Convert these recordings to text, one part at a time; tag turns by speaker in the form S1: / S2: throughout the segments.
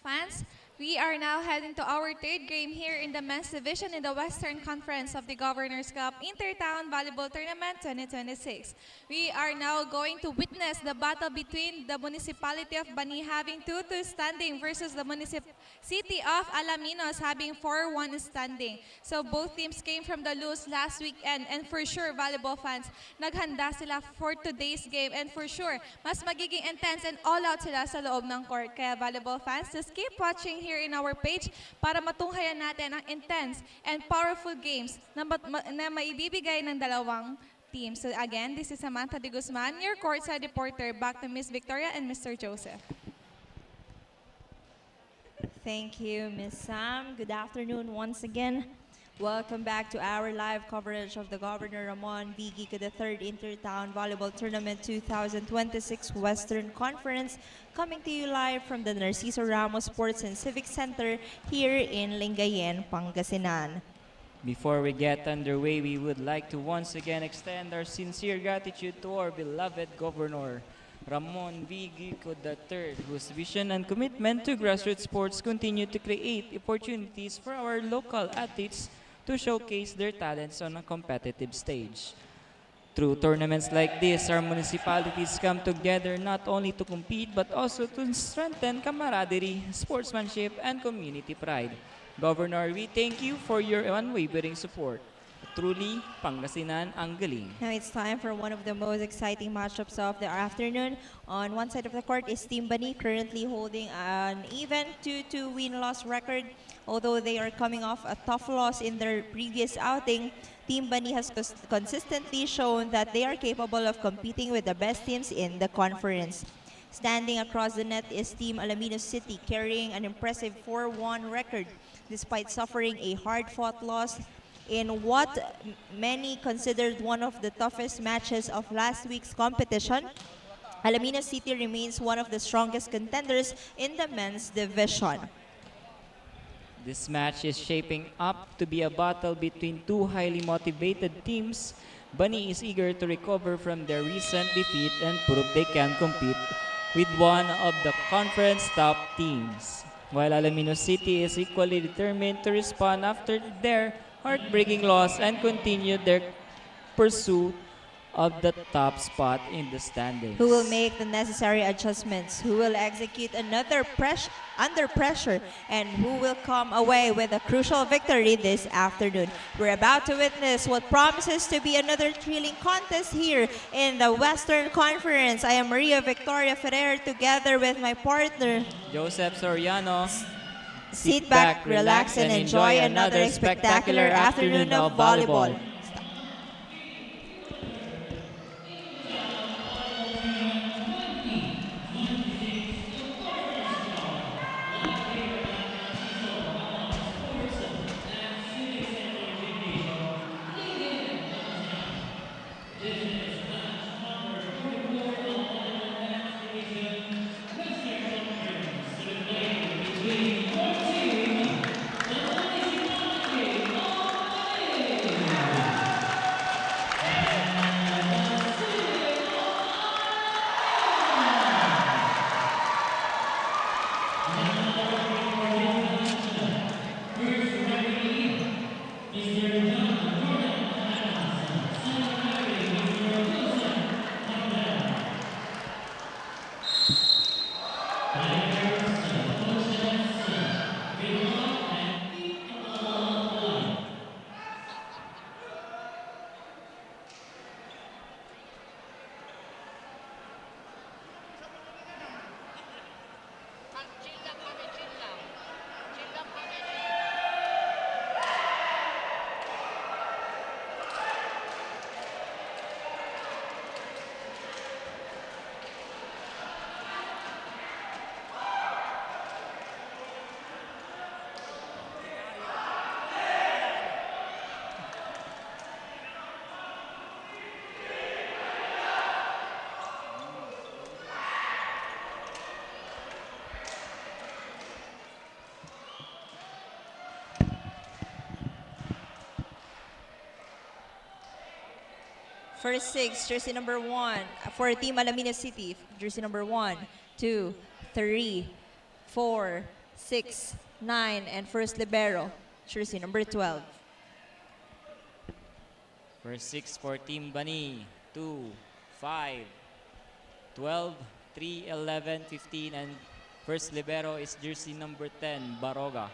S1: Fans, we are now heading to our third game here in the men's division in the Western Conference of the Governors Cup Intertown Volleyball Tournament 2026. We are now going to witness the battle between the municipality of Bani having 2-2 standing versus the city of Alaminos having 4-1 standing. So both teams came from the lose last weekend, and for sure volleyball fans, naghanda sila for today's game, and for sure mas magiging intense and all out sila sa loob ng court. Kaya volleyball fans, just keep watching here in our page para matunghayan natin ang intense and powerful games na maibibigay ng dalawang teams. So again, this is Samantha de Guzman, your courtside reporter. Back to Miss Victoria and Mr. Joseph.
S2: Thank you, Ms. Sam. Good afternoon once again. Welcome back to our live coverage of the Governor Ramon V. Gico III Intertown Volleyball Tournament 2026 Western Conference, coming to you live from the Narciso Ramos Sports and Civic Center here in Lingayen, Pangasinan.
S3: Before we get underway, we would like to once again extend our sincere gratitude to our beloved Governor, Ramon V. Gico III, whose vision and commitment to grassroots sports continue to create opportunities for our local athletes to showcase their talents on a competitive stage. Through tournaments like this, our municipalities come together not only to compete but also to strengthen camaraderie, sportsmanship, and community pride. Governor, we thank you for your unwavering support. Truly, Pangasinan ang galing.
S2: Now it's time for one of the most exciting matchups of the afternoon. On one side of the court is Team Bani, currently holding an even 2-2 win-loss record. Although they are coming off a tough loss in their previous outing, Team Bani has consistently shown that they are capable of competing with the best teams in the conference. Standing across the net is Team Alaminos City, carrying an impressive 4-1 record despite suffering a hard-fought loss in what many considered one of the toughest matches of last week's competition. Alaminos City remains one of the strongest contenders in the men's division.
S3: This match is shaping up to be a battle between two highly motivated teams. Bani is eager to recover from their recent defeat and prove they can compete with one of the conference top teams, while Alaminos City is equally determined to respond after their heartbreaking loss and continue their pursuit of the top spot in the standings.
S2: Who will make the necessary adjustments, who will execute another under pressure, and who will come away with a crucial victory this afternoon. We're about to witness what promises to be another thrilling contest here in the Western Conference. I am Maria Victoria Ferrer together with my partner,
S3: Joseph Soriano.
S2: Sit back, relax, and enjoy another spectacular afternoon of volleyball. First six, jersey number 1 for Team Alaminos City. Jersey number 1, 2, 3, 4, 6, 9, and first libero, jersey number 12.
S3: First 6 for Team Bani. 2, 5, 12, 3, 11, 15, and first libero is jersey number 10, Baroga.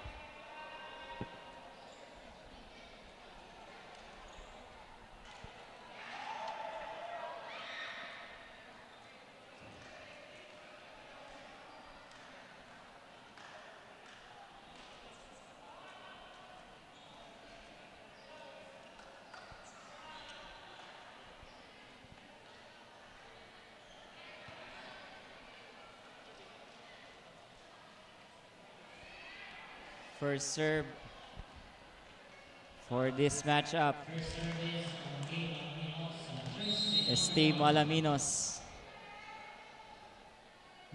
S3: First serve for this matchup is Team Alaminos.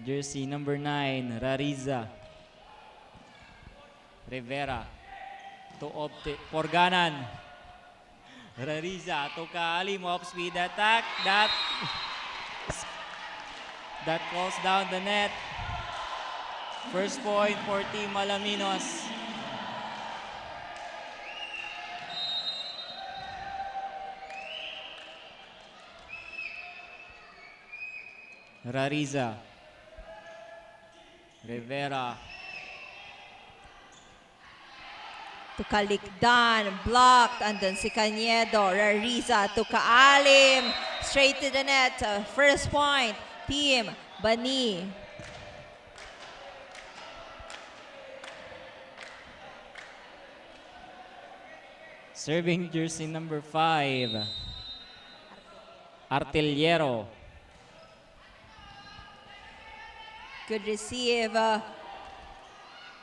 S3: Jersey number 9, Rariza. Rivera to Porganan. Rariza to Kaalim, off-speed attack. That calls down the net. First point for Team Alaminos. Rariza. Rivera.
S2: To Kalikdan, blocked, and then si Cañedo, Rariza to Kaalim, straight to the net. First point, Team Bani.
S3: Serving jersey number 5, Artillero.
S2: Good receive.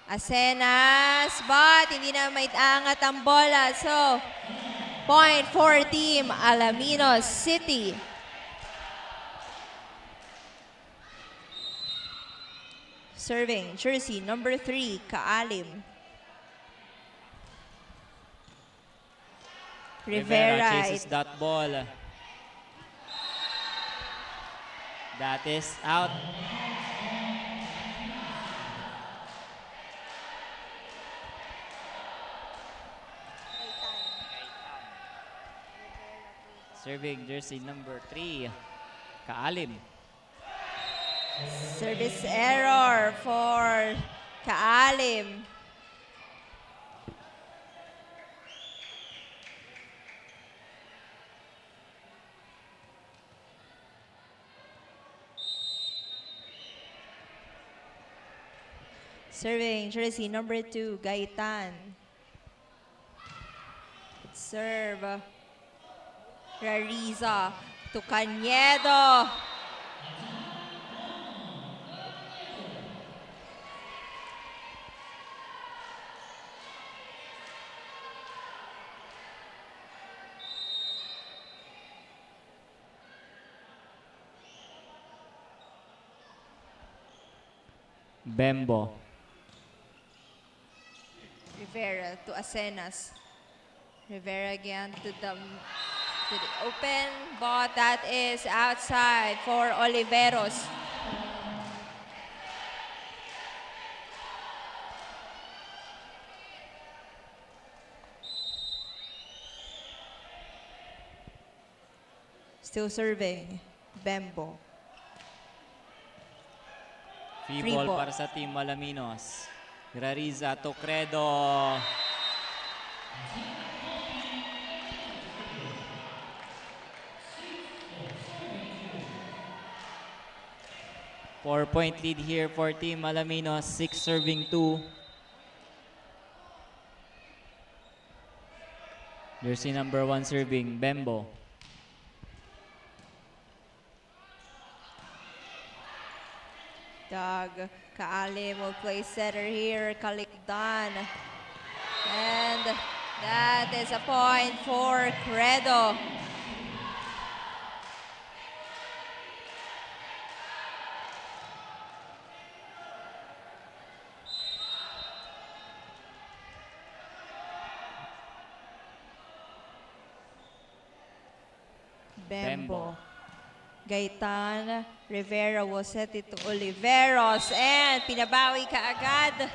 S2: Asenas, but hindi na maitangat ang bola. So, point for Team Alaminos City. Serving jersey number 3, Kaalim. Rivera.
S3: chases that ball. That is out. Serving jersey number 3, Kaalim.
S2: Service error for Kaalim. Serving jersey number 2, Gaitan. Serve. Rariza to Cañedo.
S3: Bembo.
S2: Rivera to Asenas. Rivera again to the open, but that is outside for Oliveros. Still serving, Bembo.
S3: Free ball para sa Team Alaminos. Rariza to Credo. Four-point lead here for Team Alaminos. 6 serving 2. Jersey number 1 serving, Bembo.
S2: Doug Kaalim will play setter here, Kalikdan. And that is a point for Credo. Bembo. Gaitan, Rivera will set it to Oliveros, and pinabawi kaagad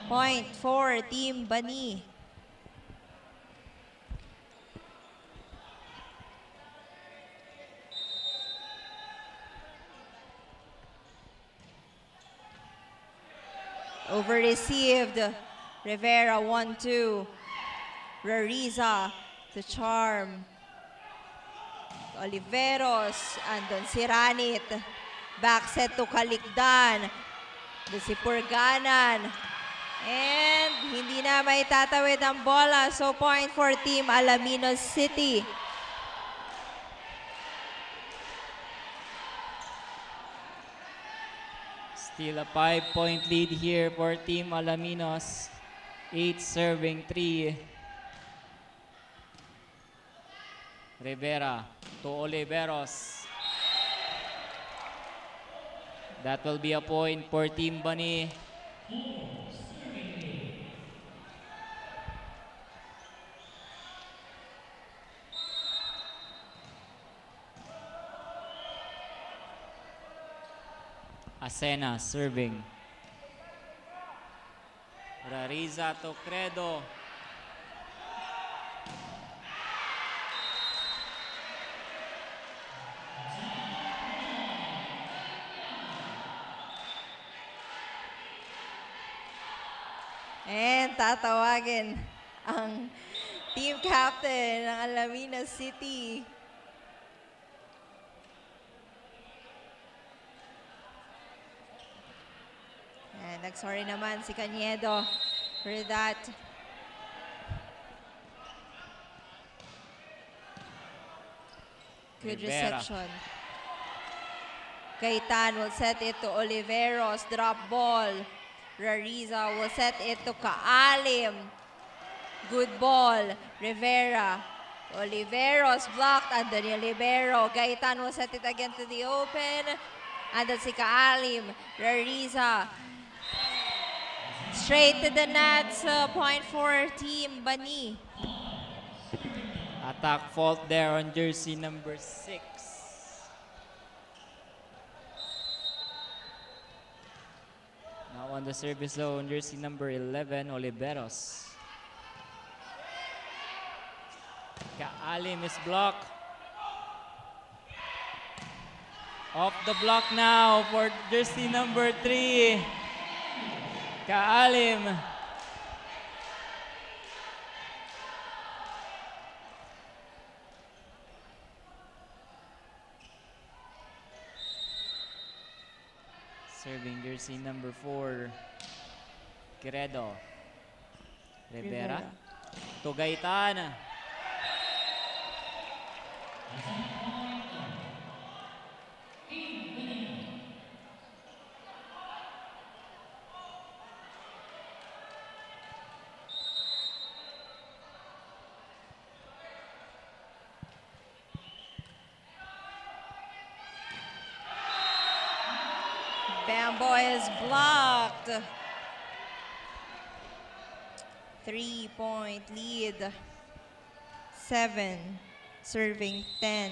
S2: Point for Team Bani. Over received. Rivera 1-2. Rariza to Charm. Oliveros. Andon si Ranit. Back set to Kalikdan. Doon si Purganan. And hindi na may tatawid ang bola. So point for Team Alaminos City.
S3: Still a 5-point lead here for Team Alaminos. 8 serving 3. Rivera to Oliveros. That will be a point for Team Bani. Asena serving. Rariza to Credo.
S2: And tatawagin ang team captain ng Alaminos City. And nag-sorry naman si Cañedo for that. Good
S3: Rivera.
S2: reception. Kaitan will set it to Oliveros. Drop ball. Rariza will set it to Kaalim. Good ball. Rivera. Oliveros blocked. Andon Libero. Gaitan will set it again to the open. Andon si Kaalim. Rariza. Straight to the nets. Point for Team Bani.
S3: Attack fault there on jersey number 6. Now on the service zone, jersey number 11, Oliveros. Kaalim is blocked. Off the block now for jersey number 3. Kaalim. Serving jersey number 4, Queredo. Rivera. To Gaitan.
S2: Bambo is blocked. 3-point lead. 7 serving 10.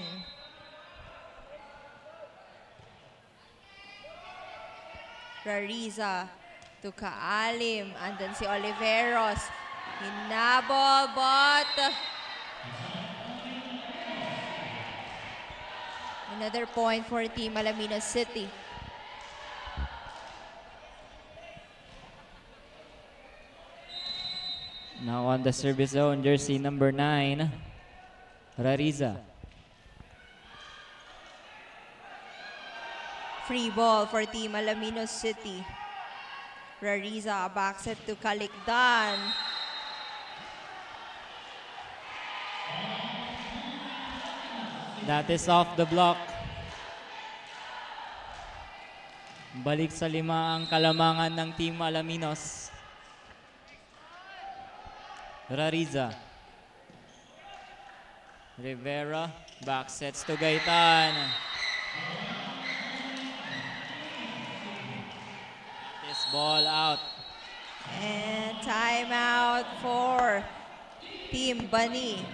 S2: Rariza to Kaalim. Andun si Oliveros. Hinabol, but another point for Team Alaminos City.
S3: Now on the service zone, jersey number 9, Rariza.
S2: Free ball for Team Alaminos City. Rariza, back set to Kalikdan.
S3: That is off the block. Balik sa 5 ang kalamangan ng Team Alaminos. Rariza. Rivera. Back sets to Gaitan. This ball out.
S2: And timeout for Team Bani.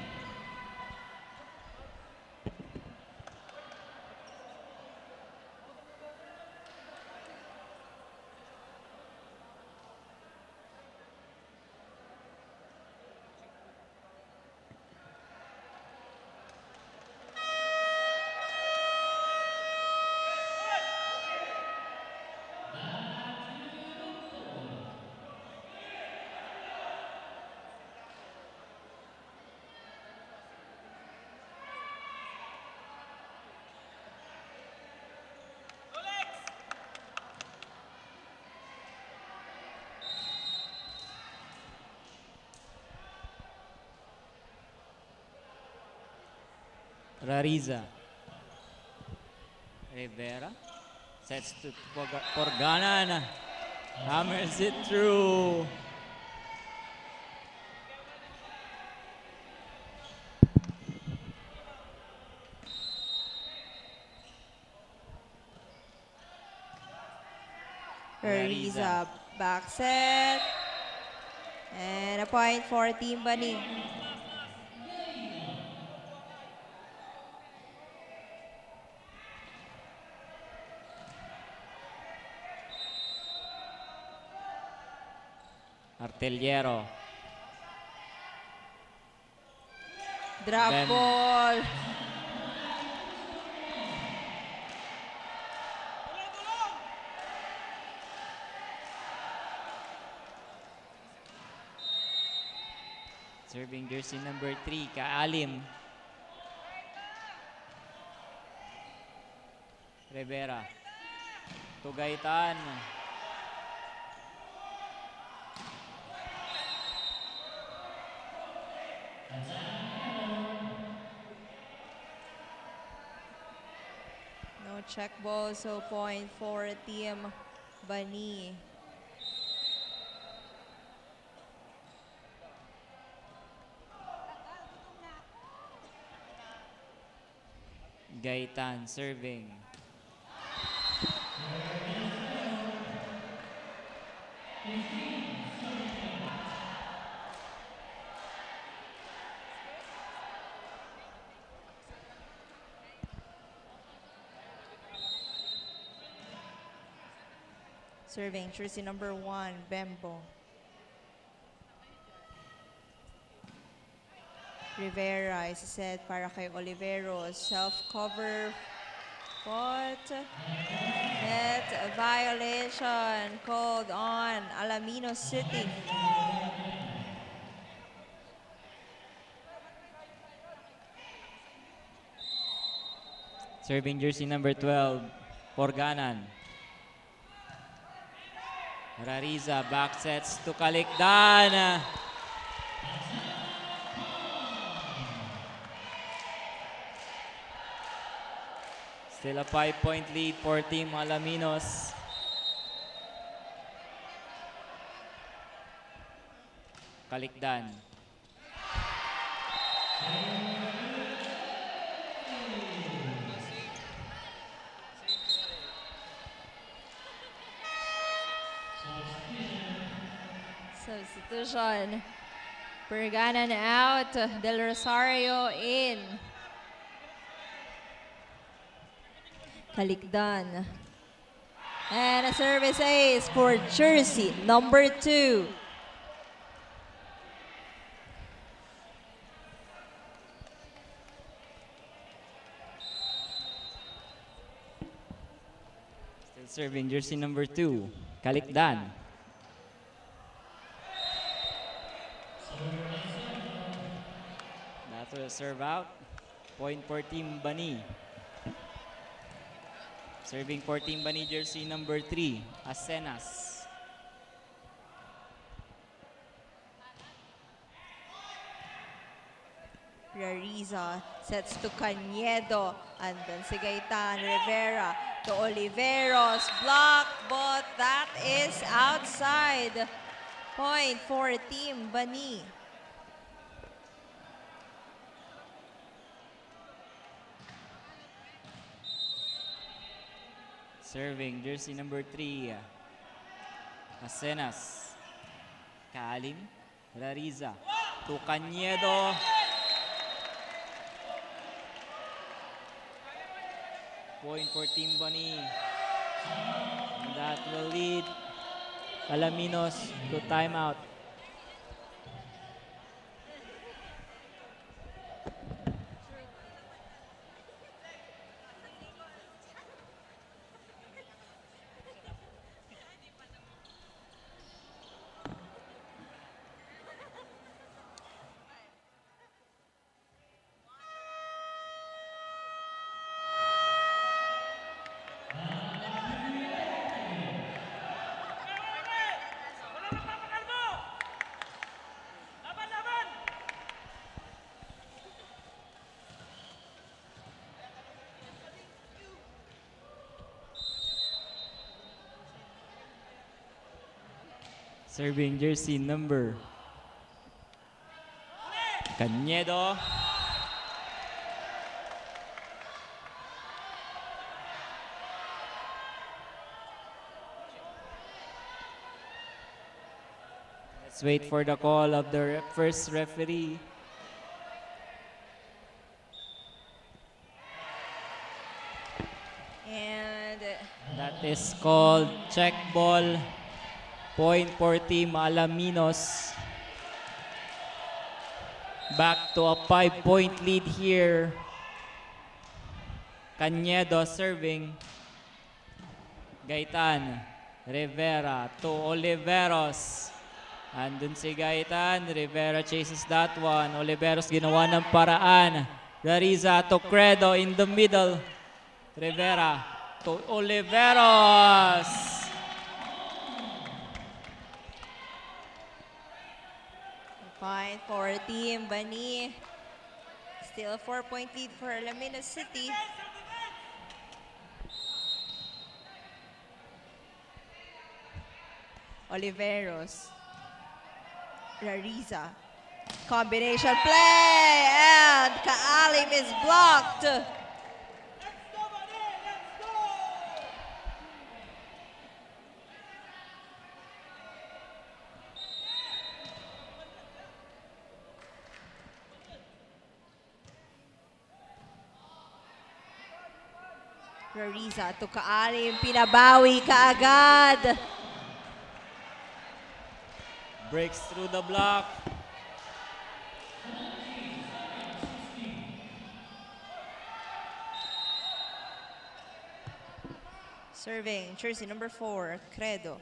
S3: Rariza. Rivera. Sets to Porganan. Hammers it through.
S2: Rariza back set. And a point for Team Bani.
S3: Artillero.
S2: Drop
S3: Bem.
S2: ball.
S3: Serving jersey number 3, Kaalim. Rivera. Tugaytan.
S2: No check ball, so point for Team Bani.
S3: Gaitan serving.
S2: Serving jersey number 1, Bembo. Rivera is set para kay Oliveros. Self-cover. But net violation called on Alaminos City.
S3: Serving jersey number 12, Porganan. Rariza back sets to Kalikdan. Still a 5-point lead for Team Alaminos. Kalikdan.
S2: Substitution. Perganan out. Del Rosario in. Kalikdan. And a service ace for jersey number 2.
S3: Still serving jersey number 2, Kalikdan. That will serve out. Point for Team Bani. Serving for Team Bani jersey number 3, Asenas.
S2: Rariza sets to Cañedo. And then si Gaitan Rivera to Oliveros. Blocked, but that is outside. Point for Team Bani.
S3: Serving jersey number 3, Asenas. Kaalim, Rariza to Cañedo. Point for Team Bani. And that will lead Alaminos to timeout. Serving jersey number Cañedo. Let's wait for the call of the first referee.
S2: And
S3: That is called check ball. Point for Team Alaminos. Back to a 5-point lead here. Cañedo serving. Gaitan. Rivera to Oliveros. Andun si Gaitan. Rivera chases that one. Oliveros ginawa ng paraan. Rariza to Credo in the middle. Rivera to Oliveros.
S2: point for Team Bani. Still a 4-point lead for Alaminos City. Oliveros. Rariza. Combination play, and Kaalim is blocked. Rariza to Kaalim, pinabawi kaagad.
S3: Breaks through the block.
S2: Serving, jersey number 4, Credo.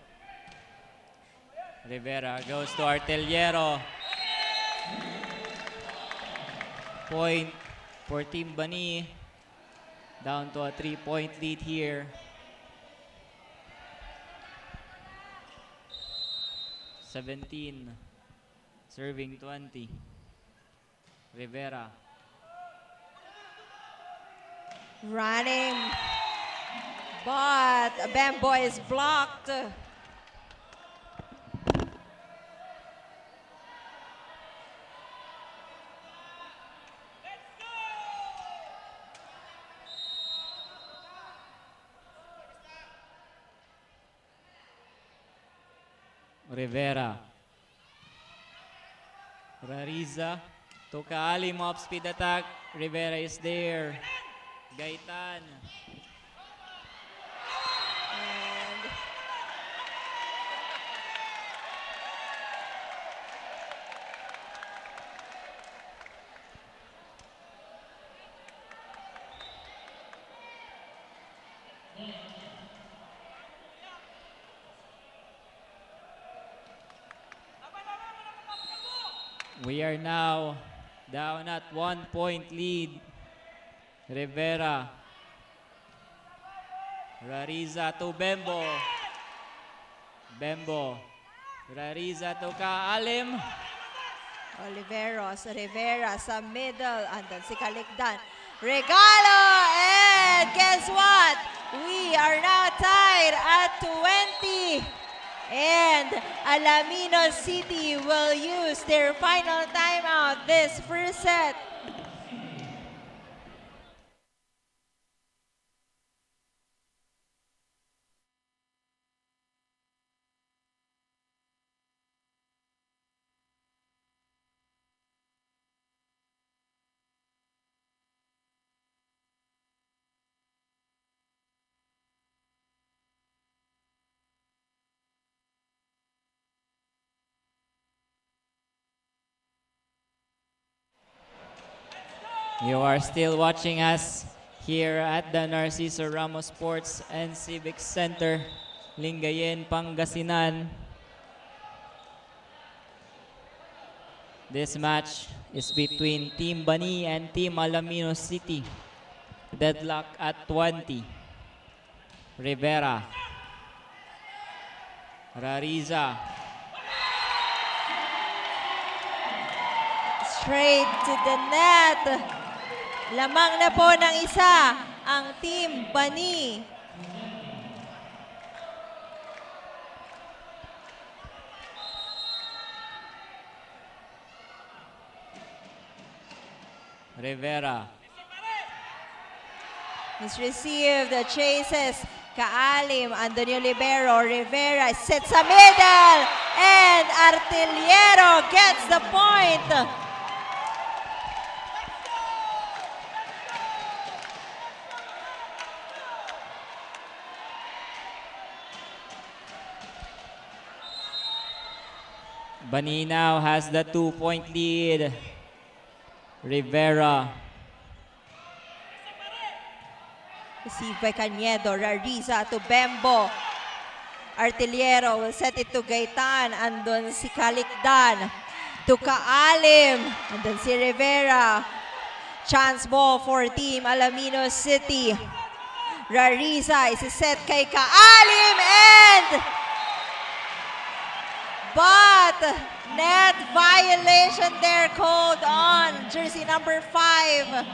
S3: Rivera goes to Artillero. Point for Team Bani. Down to a 3-point lead here. (17) Serving 20. Rivera.
S2: Running, but Bembo is blocked.
S3: Rivera. Rariza to Kaalim, off speed attack. Rivera is there. Gaitan.
S2: And
S3: We are now down at 1-point lead. Rivera. Rariza to Bembo. Bembo. Rariza to Kaalim.
S2: Oliveros, Rivera sa middle. Andan si Kalikdan. Regalo! And guess what? We are now tied at 20. And Alaminos City will use their final timeout this first set.
S3: You are still watching us here at the Narciso Ramos Sports and Civic Center, Lingayen, Pangasinan. This match is between Team Bani and Team Alaminos City. Deadlock at 20. Rivera. Rariza.
S2: Straight to the net. Lamang na po ng isa ang Team Bani.
S3: Rivera.
S2: Misreceived, chases, Kaalim, Antonio Libero, Rivera sits a middle, and Artillero gets the point.
S3: Bani now has the 2-point lead. Rivera.
S2: Received by Cañedo, Rariza to Bembo. Artillero will set it to Gaitan. Andun si Calicdan to Kaalim. Andun si Rivera. Chance ball for Team Alaminos City. Rariza is set kay Kaalim and but net violation there called on jersey number 5.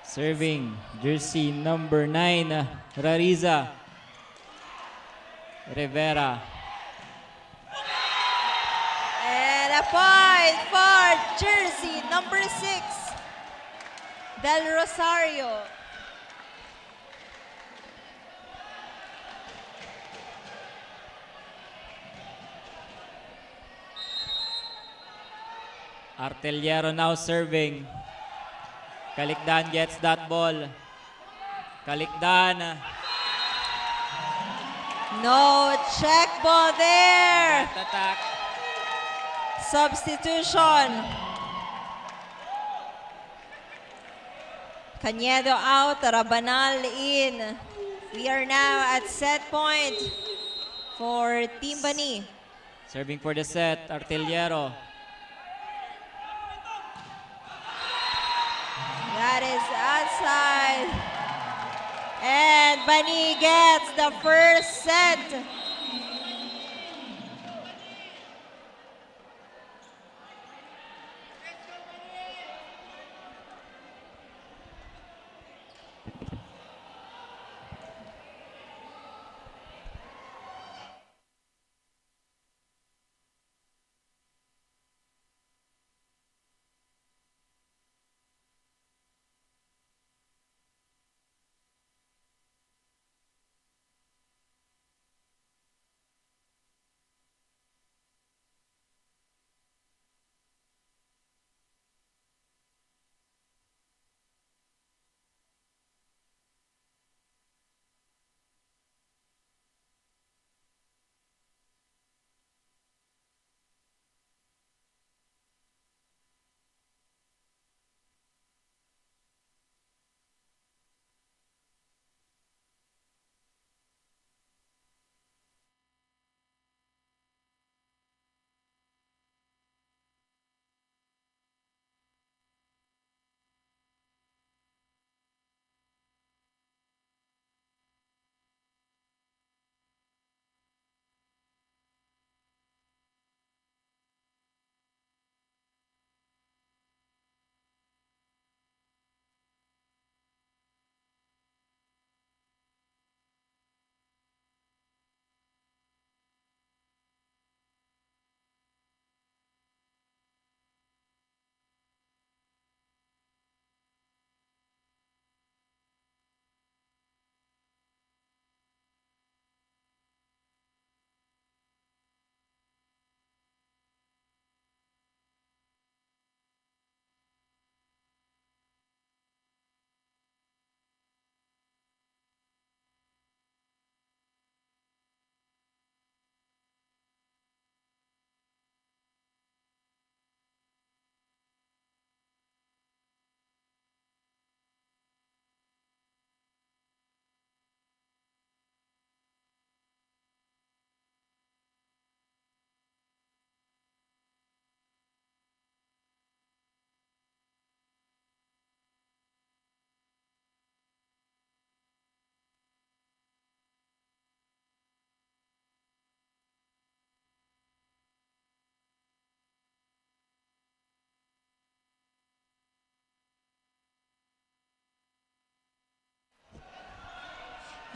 S3: Serving jersey number 9, Rariza. Rivera.
S2: And a point for jersey number 6, Del Rosario.
S3: Artillero now serving. Calicdan gets that ball. Calicdan.
S2: No check ball there.
S3: Attack.
S2: Substitution. Cañedo out, Rabanal in. We are now at set point for Team Bani.
S3: Serving for the set, Artillero.
S2: That is outside. And Bani gets the first set.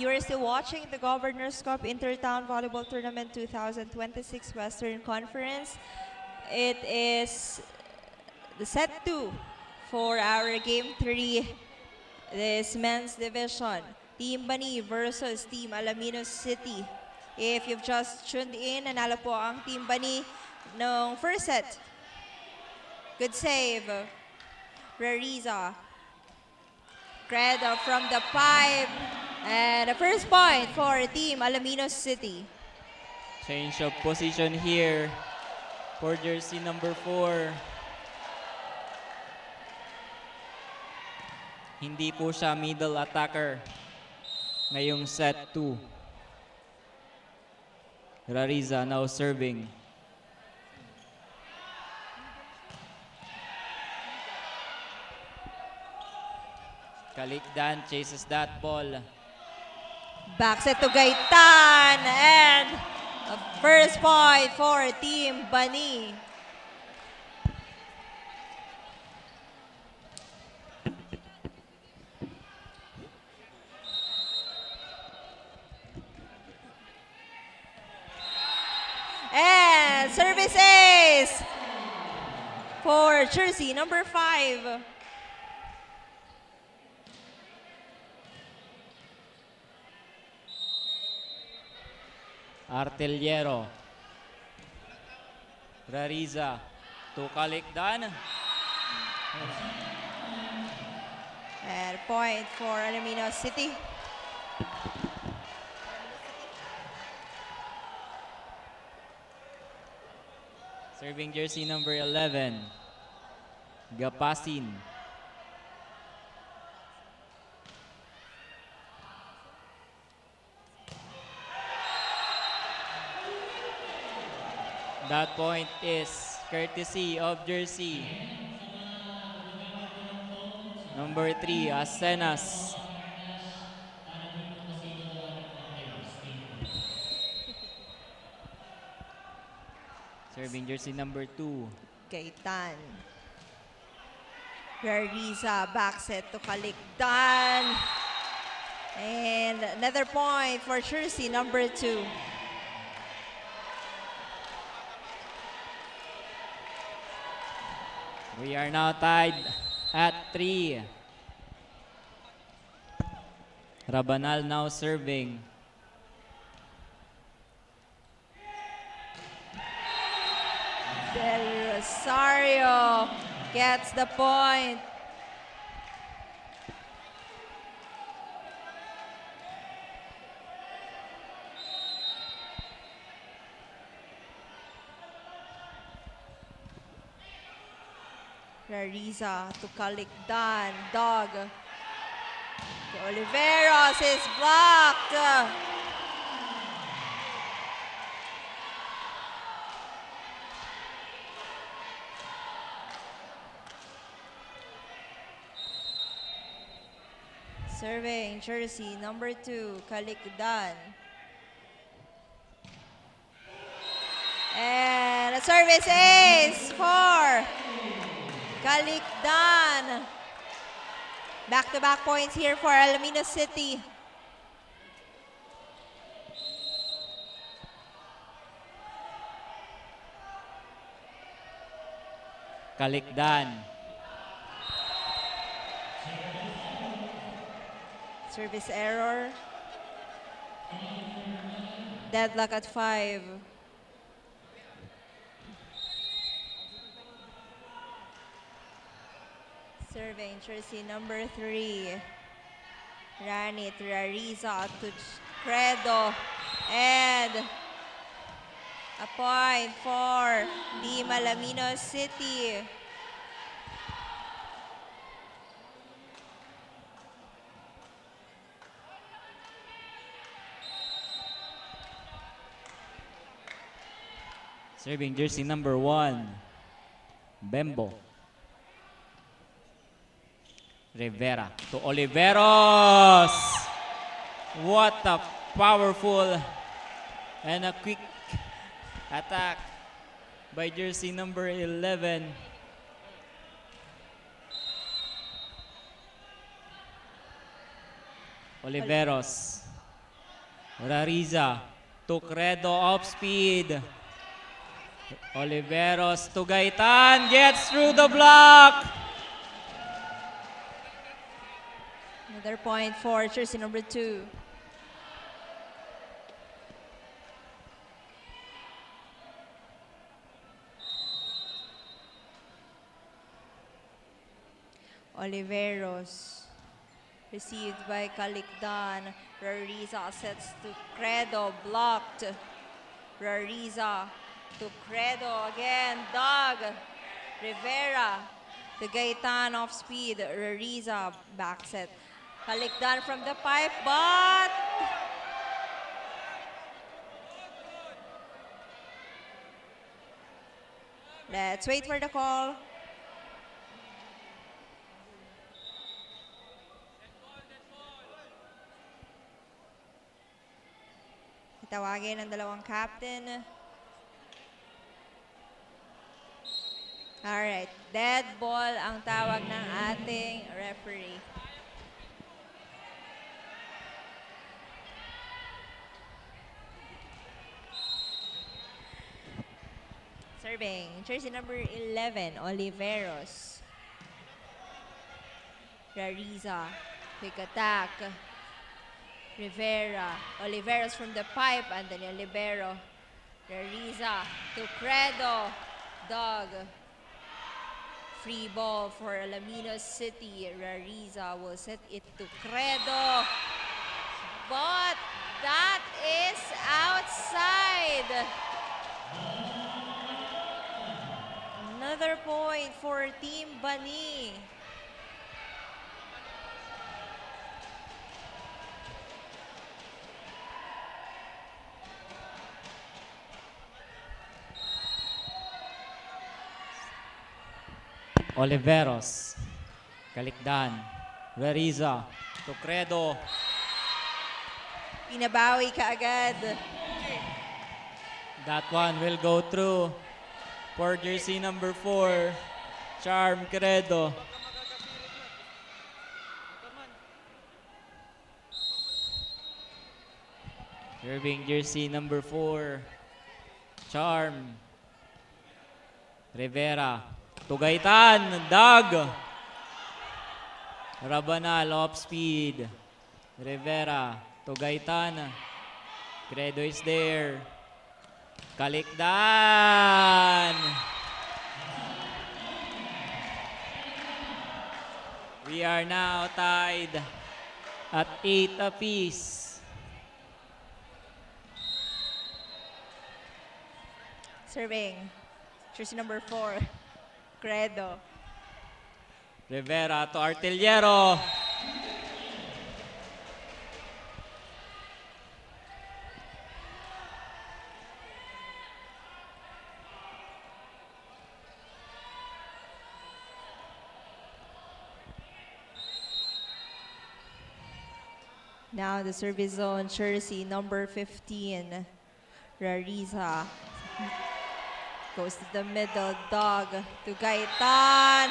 S2: You are still watching the Governor's Cup Intertown Volleyball Tournament 2026 Western Conference. It is the set 2 for our game 3, this men's division. Team Bani versus Team Alaminos City. If you've just tuned in, nanalo po ang Team Bani ng first set. Good save. Rariza. Credo from the 5. And the first point for Team Alaminos City.
S3: Change of position here for jersey number 4. Hindi po siya middle attacker ngayong set 2. Rariza now serving. Kalikdan chases that ball.
S2: Back set to Gaitan. And a first point for Team Bani. And service ace for jersey number 5.
S3: Artillero. Rariza to Kalikdan.
S2: And point for Alaminos City.
S3: Serving jersey number 11. Gapasin. That point is courtesy of jersey number 3, Asenas. Serving jersey number 2.
S2: Gaitan. Rariza back set to Kalikdan. And another point for jersey number 2.
S3: We are now tied at 3. Rabanal now serving.
S2: Del Rosario gets the point. Rariza to Kalikdan. Dog. To Oliveros is blocked. Serving jersey number 2, Kalikdan. And a service ace for Kalikdan. Back-to-back points here for Alaminos City.
S3: Kalikdan.
S2: Service error. Deadlock at 5. Serving jersey number 3. Ranit Rariza to Credo. And a point for Team Alaminos City.
S3: Serving jersey number 1, Bembo. Rivera to Oliveros. What a powerful and a quick attack by jersey number 11. Oliveros. Rariza to Credo off speed. Oliveros to Gaitan, gets through the block.
S2: Another point for jersey number 2. Oliveros received by Calicdan. Rariza sets to Credo, blocked. Rariza to Credo again. Doug Rivera to Gaitan off speed. Rariza back set. Calicdan from the pipe, but let's wait for the call. Tawagin ng dalawang captain. Alright, dead ball ang tawag ng ating referee. Serving, jersey number 11, Oliveros. Rariza, quick attack. Rivera, Oliveros from the pipe, Anthony Libero. Rariza to Credo, Doug. Free ball for Alaminos City. Rariza will set it to Credo, but that is outside. Another point for Team Bani.
S3: Oliveros, Calicdan, Rariza to Credo.
S2: Pinabawi ka agad.
S3: That one will go through for jersey number 4, Charm Credo. Serving jersey number 4, Charm Rivera. Tugaitan, Doug. Rabanal off speed. Rivera, Tugaitan. Credo is there. Calicdan. We are now tied at 8 apiece.
S2: Serving, jersey number 4, Credo.
S3: Rivera to Artillero.
S2: Now the service zone, jersey number 15, Rariza. Goes to the middle, Dog to Gaitan.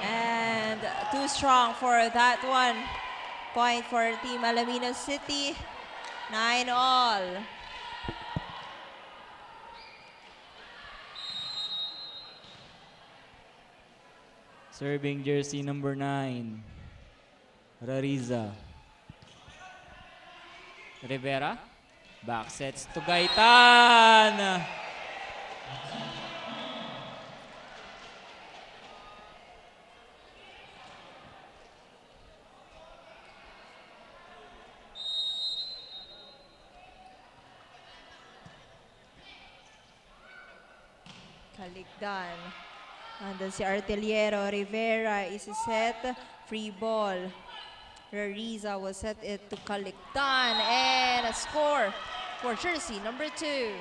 S2: And too strong for that one. Point for Team Alaminos City. 9-all.
S3: Serving jersey number 9, Rariza. Rivera, back sets to Gaitan.
S2: Calicdan. Nandun si Artillero. Rivera is set. Free ball. Rariza will set it to Calicdan. And a score for jersey number 2.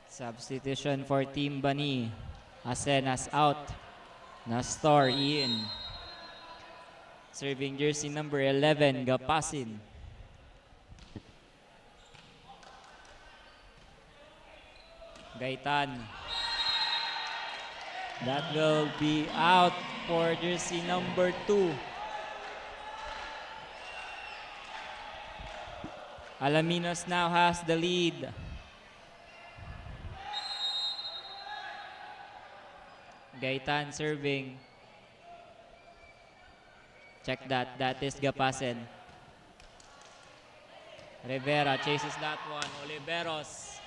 S3: Substitution for Team Bani. Asenas out. Nastor in. Serving jersey number 11, Gapasin. Gaitan. That will be out for jersey number 2. Alaminos now has the lead. Gaitan serving. Check that. That is Gapasen. Rivera chases that one. Oliveros.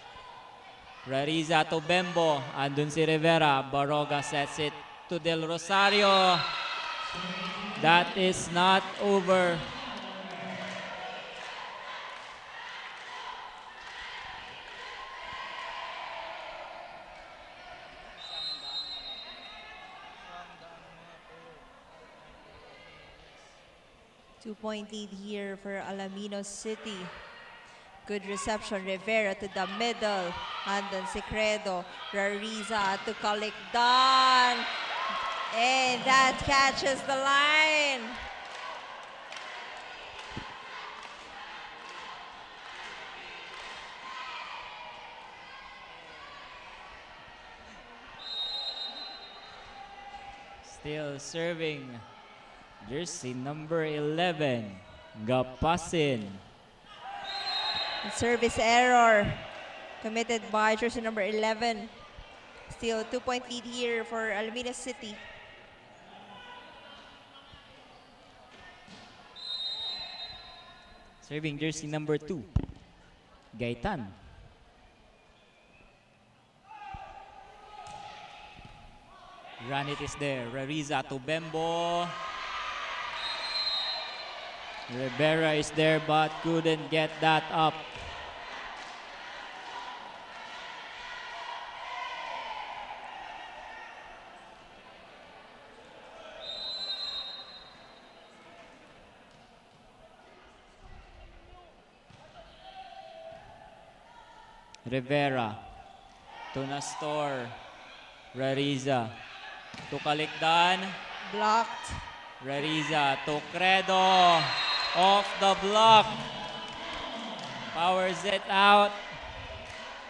S3: Rariza to Bembo. Andun si Rivera. Baroga sets it to Del Rosario. That is not over.
S2: Two-point lead here for Alaminos City. Good reception, Rivera to the middle. Andun si Credo. Rariza to Calicdan. And that catches the line.
S3: Still serving. Jersey number 11. Gapasin.
S2: Service error committed by jersey number 11. Still 2-point lead here for Alaminos City.
S3: Serving jersey number 2. Gaitan. Ranit is there. Rariza to Bembo. Rivera is there but couldn't get that up. Rivera to Nastor. Rariza to Calicdan.
S2: Blocked.
S3: Rariza to Credo. Off the block. Powers it out.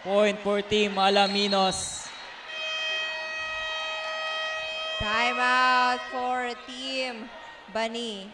S3: Point for Team Alaminos.
S2: Timeout for Team Bani.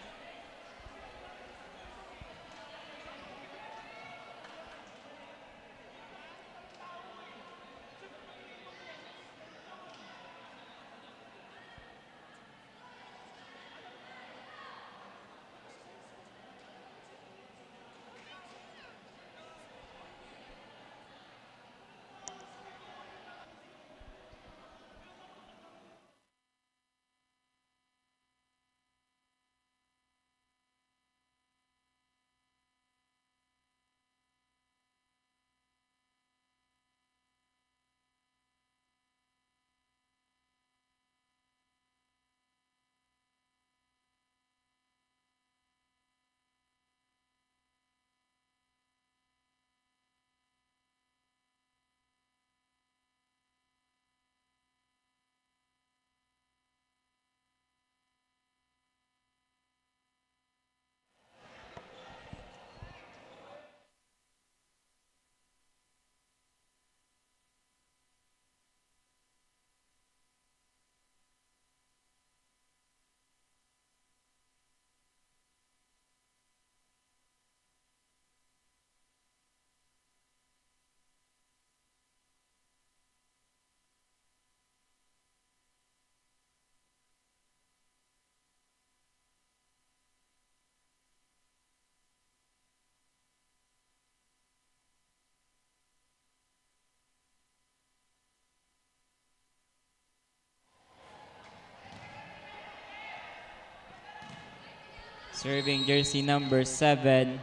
S3: Serving jersey number 7.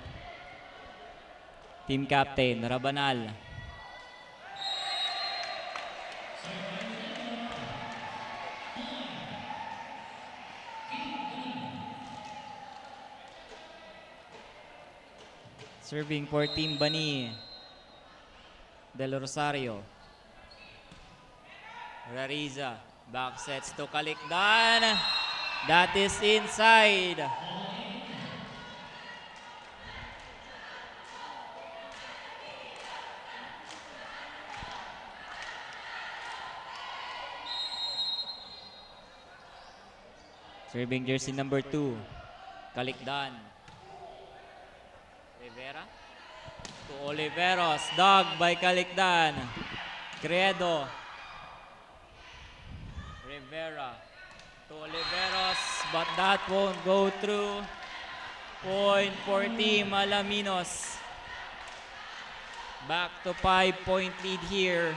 S3: Team captain, Rabanal. Serving for Team Bani, Del Rosario. Rariza, back sets to Calicdan. That is inside. Serving jersey number 2, Calicdan. Rivera to Oliveros. Dug by Calicdan. Credo. Rivera to Oliveros, but that won't go through. Point for Team Alaminos. Back to 5-point lead here.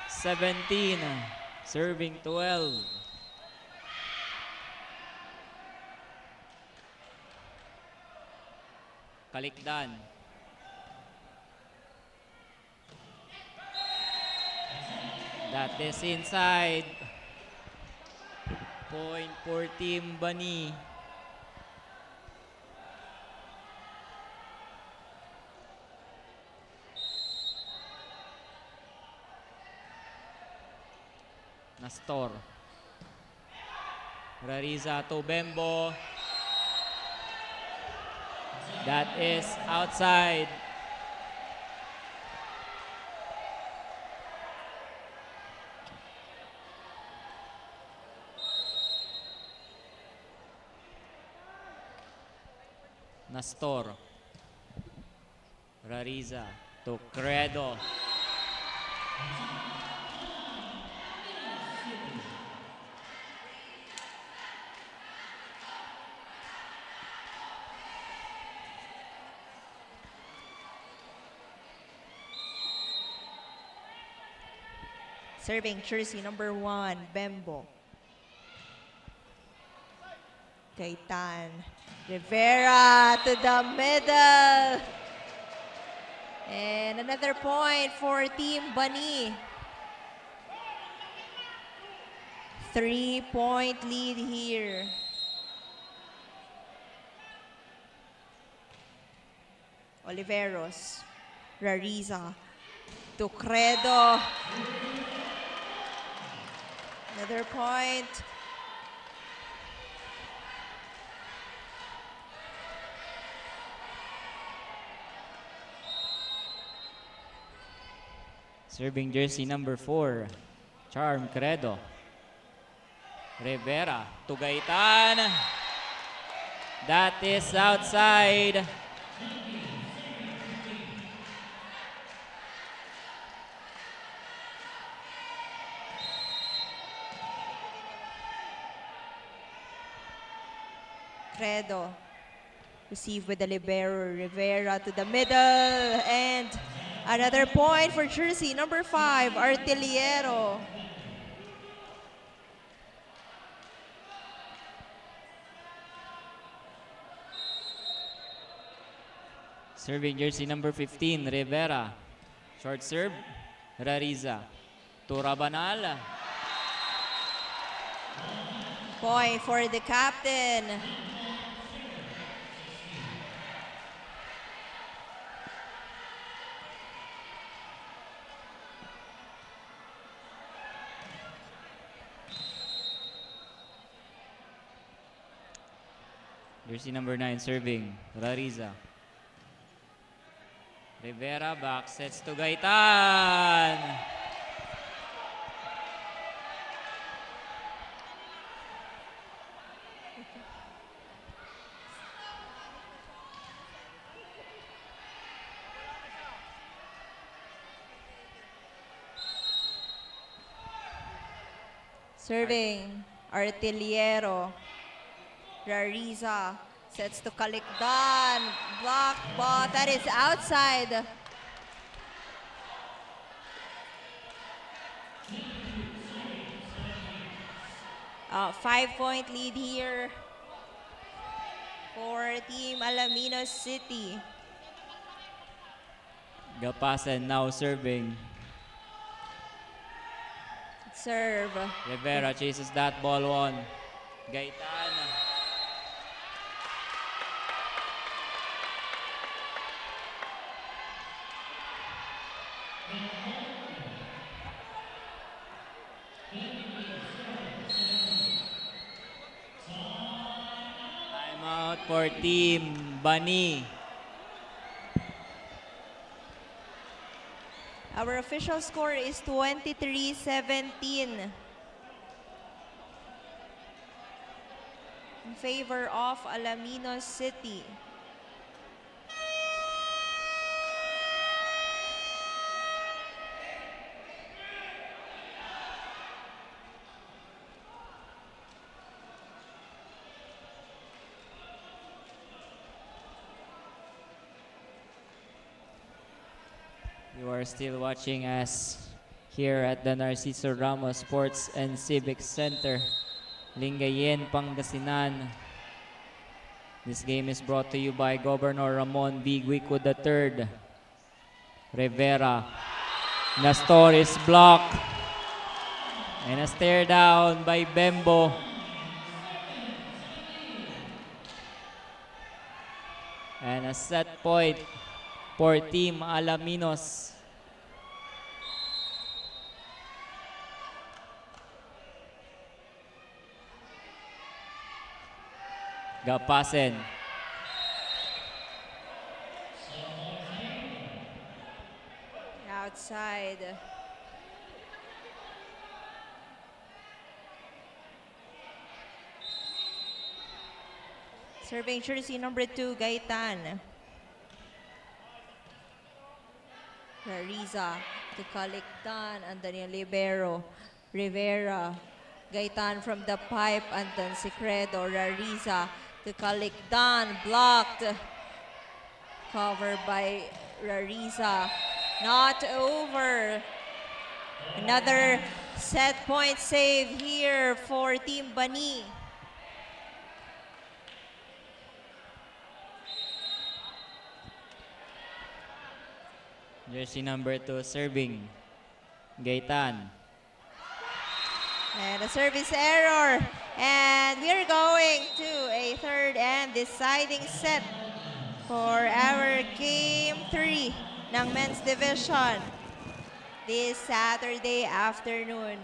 S3: 17, serving 12. Calicdan. That is inside. Point for Team Bani. Nastor. Rariza to Bembo. That is outside. Nastor. Rariza to Credo.
S2: Serving jersey number 1, Bembo. Gaitan. Rivera to the middle. And another point for Team Bani. 3-point lead here. Oliveros. Rariza to Credo. Another point.
S3: Serving jersey number 4, Charm Credo. Rivera to Gaitan. That is outside.
S2: Credo. Receive with the libero. Rivera to the middle. And another point for jersey number 5, Artillero.
S3: Serving jersey number 15, Rivera. Short serve, Rariza. To Rabanal.
S2: Point for the captain.
S3: Jersey number 9 serving, Rariza. Rivera back sets to Gaitan.
S2: Serving, Artillero. Rariza sets to Calicdan. Block ball, that is outside. A 5-point lead here for Team Alaminos City.
S3: Gapasan now serving.
S2: Serve.
S3: Rivera chases that ball on. Gaitan. Timeout for Team Bani.
S2: Our official score is 23-17. in favor of Alaminos City.
S3: You are still watching us here at the Narciso Ramos Sports and Civic Center, Lingayen, Pangasinan. This game is brought to you by Governor Ramon V. Guico III. Rivera. Nastoris block. And a stare down by Bembo. And a set point for Team Alaminos. Gapasen.
S2: Outside. Serving jersey number 2, Gaitan. Rariza to Calictan, Antonio Libero, Rivera, Gaitan from the pipe, Anton Secredo, Rariza to Calictan, blocked, covered by Rariza, not over. Another set point save here for Team Bani.
S3: Jersey number 2 serving. Gaitan.
S2: And a service error. And we're going to a third and deciding set for our Game 3 ng Men's Division this Saturday afternoon.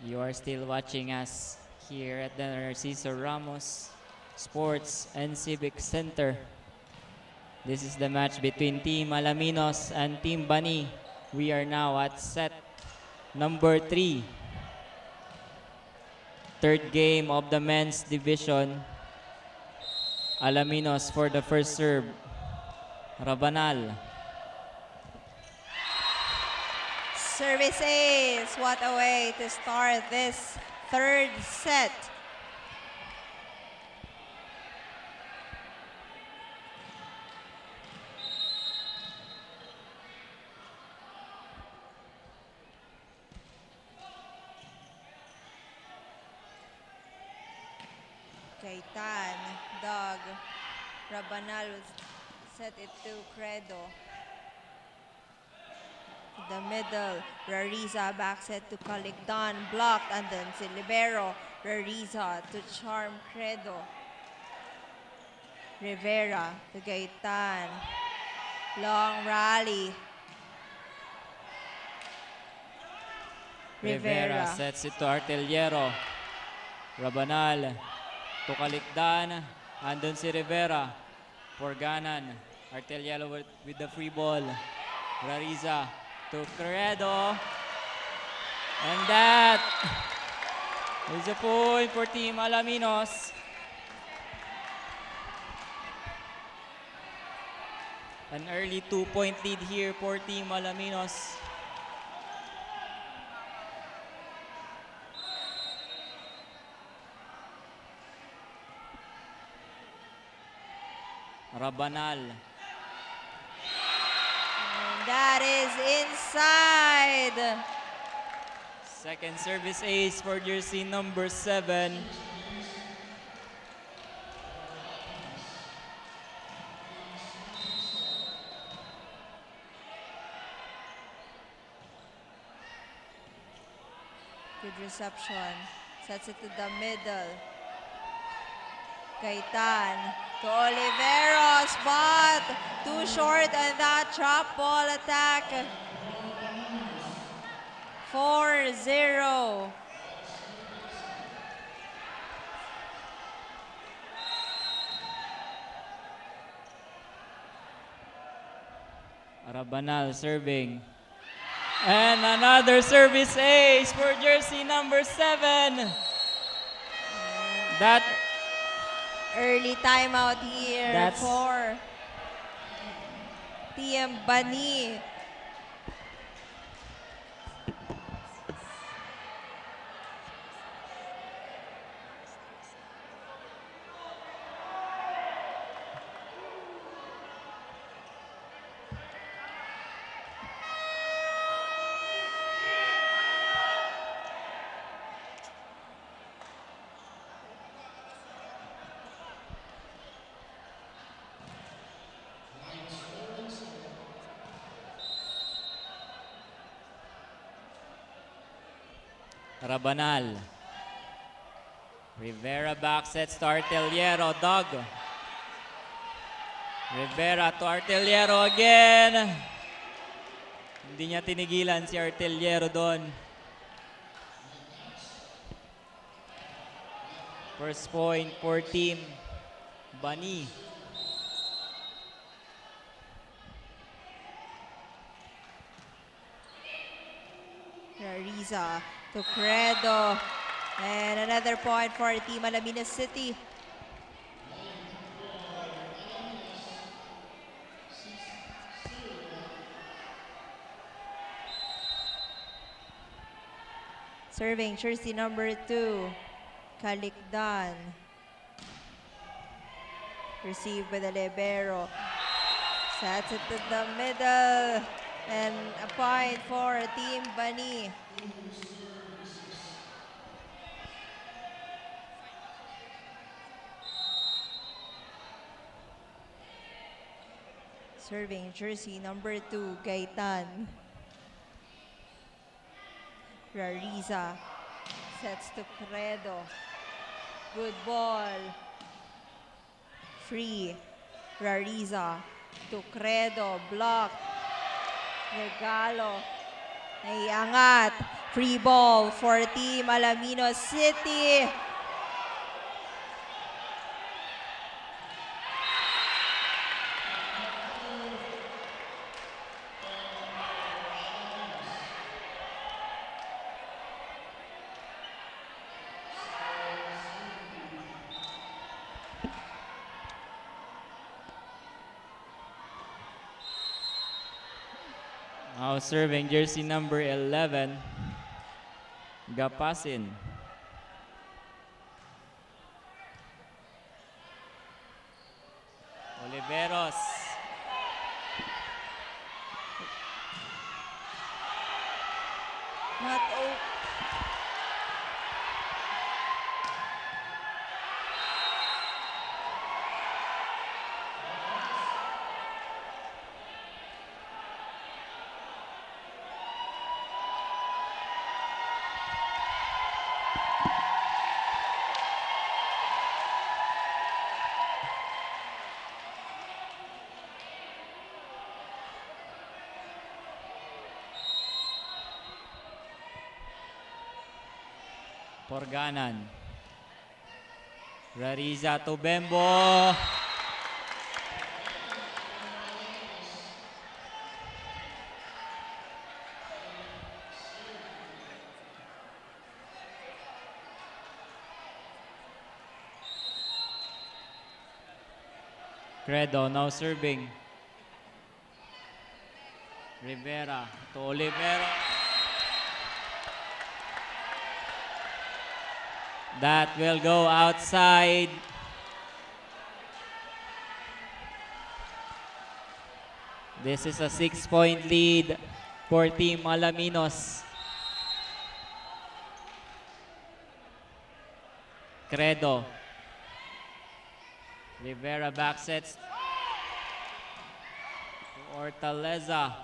S3: You are still watching us here at the Narciso Ramos Sports and Civic Center, This is the match between Team Alaminos and Team Bani. We are now at set number 3. Third game of the men's division. Alaminos for the first serve. Rabanal.
S2: Service ace. What a way to start this third set. Kaitan, Doug, Rabanal will set it to Credo. The middle, Rariza back set to Caligdan, blocked, and then si Libero, Rariza to Charm Credo. Rivera to Gaitan. Long rally.
S3: Rivera sets it to Artillero. Rabanal to Calicdan. Andun si Rivera. Porganan. Artillero with the free ball. Rariza to Credo. And that is a point for Team Alaminos. An early 2-point lead here for Team Alaminos. Rabanal.
S2: And that is inside.
S3: Second service ace for jersey number 7.
S2: Good reception. Sets it to the middle. Gaitan to Oliveros, but too short on that drop ball attack. 4-0.
S3: Rabanal serving. And another service ace for jersey number 7. That
S2: Early timeout here
S3: That's-
S2: for Team Bani.
S3: Rabanal. Rivera back sets to Artillero. Doug. Rivera to Artillero again. Hindi niya tinigilan si Artillero doon. First point for Team Bani.
S2: Rariza to Credo. And another point for Team Alaminos City. Serving jersey number 2, Calicdan. Received by the libero. Sets it to the middle. And a point for Team Bani. Serving jersey number 2, Gaitan. Rariza sets to Credo. Good ball. Free. Rariza to Credo. Blocked. Regalo. Naiangat. Free ball for Team Alaminos City.
S3: Now serving jersey number 11, Gapasin. Oliveros.
S2: Not oh.
S3: Porganan. Rariza to Bembo. Credo now serving. Rivera to Olivero. That will go outside. This is a 6-point lead for Team Alaminos. Credo. Rivera backsets to Ortaleza.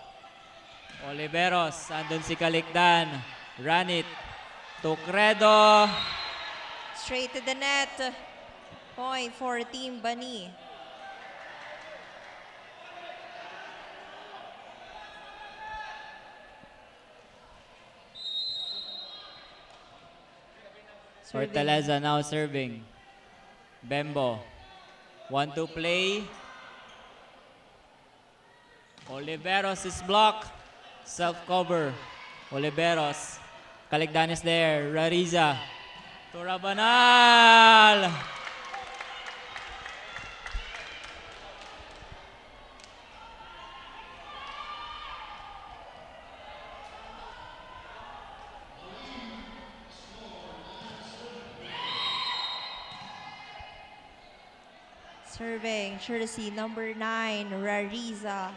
S3: Oliveros, andun si Kalikdan. Run it to Credo.
S2: Straight to the net. Point for Team Bani.
S3: Fortaleza now serving. Bembo. 1-2 play. Oliveros is blocked. Self-cover. Oliveros. Kaligdan is there. Rariza. To Rabanal.
S2: Serving jersey number 9, Rariza.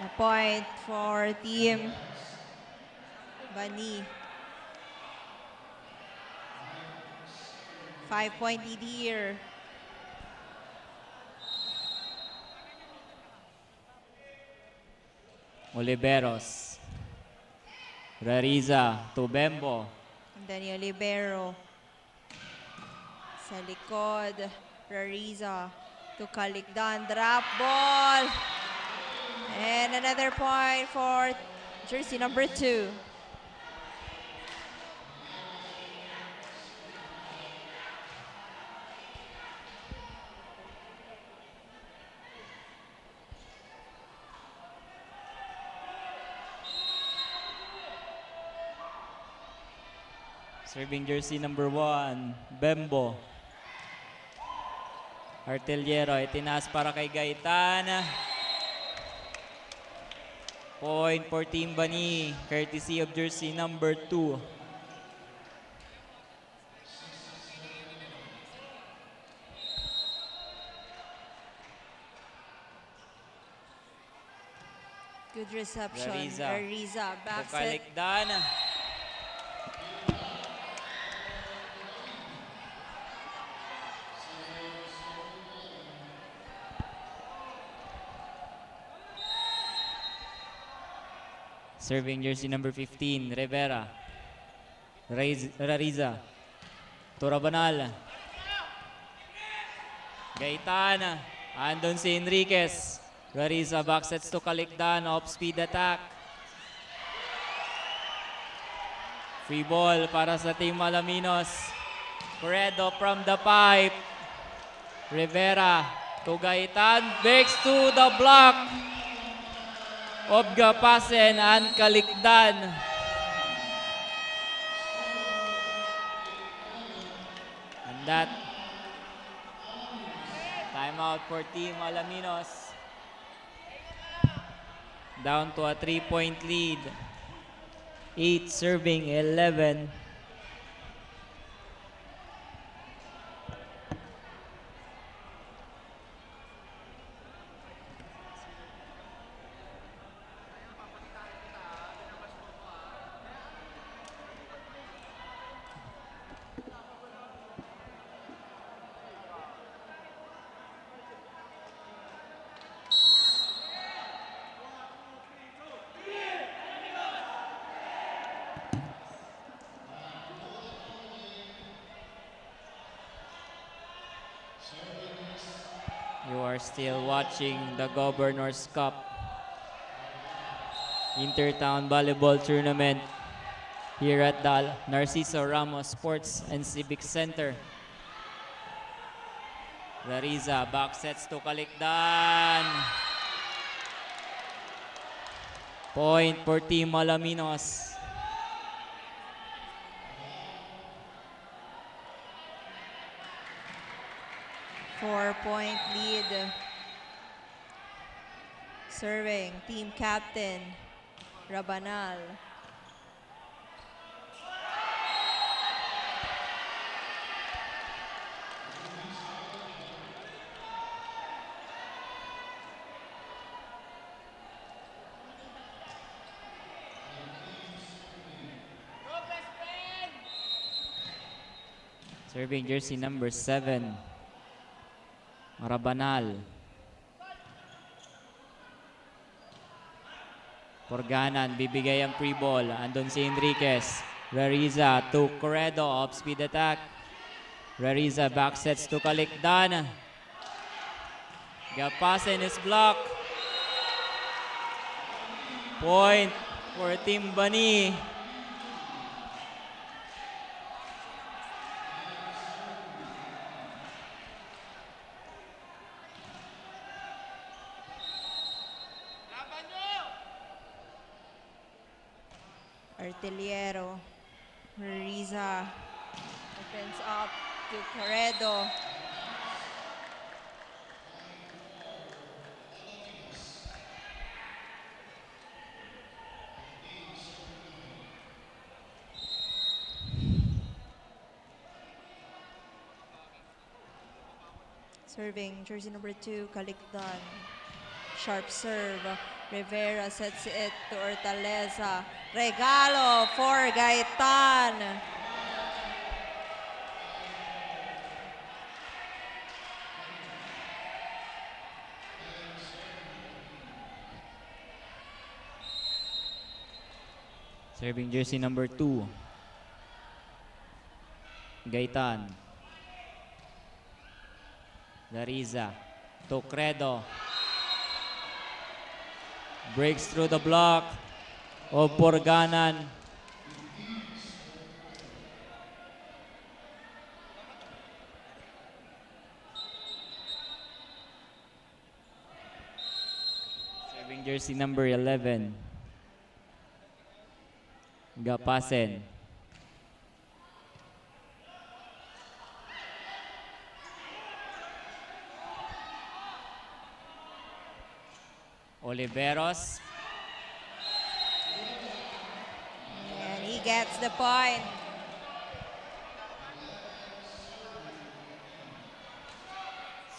S2: A point for Team Bani. 5-point lead here.
S3: Oliveros. Rariza to Bembo.
S2: Danny Olivero. Sa likod, Rariza to Kalikdan. Drop ball. And another point for jersey number 2.
S3: Serving jersey number 1, Bembo. Artillero, itinaas para kay Gaitan. Point for Team Bani, courtesy of jersey number 2.
S2: Good reception.
S3: Rariza.
S2: Rariza back set.
S3: Kalikdan. Serving jersey number 15, Rivera. Rariza. To Rabanal. Gaitan. Andun si Enriquez. Rariza backsets to Kalikdan. Off-speed attack. Free ball para sa Team Alaminos. Corredo from the pipe. Rivera to Gaitan. Breaks to the block of Gapasen and Kalikdan. And that Timeout for Team Alaminos. Down to a 3-point lead. 8 serving 11. You are still watching the Governor's Cup Intertown Volleyball Tournament here at the Narciso Ramos Sports and Civic Center. Lariza back sets to Kalikdan. Point for Team Alaminos.
S2: Four-point lead. Serving team captain Rabanal.
S3: Serving jersey number 7. Rabanal. Porganan, bibigay ang free ball. Andun si Enriquez. Rariza to Corredo, off-speed attack. Rariza back sets to Kalikdan. Gapasen is blocked. Point for Team Bani.
S2: Artillero. Riza opens up to Corredo. Serving jersey number 2, Kalikdan. Sharp serve. Rivera sets it to Hortaleza. Regalo for Gaetan.
S3: Serving jersey number 2. Gaitan. Lariza. To Credo. Breaks through the block of Porganan. Serving jersey number 11. Gapasen. Oliveros.
S2: And he gets the point.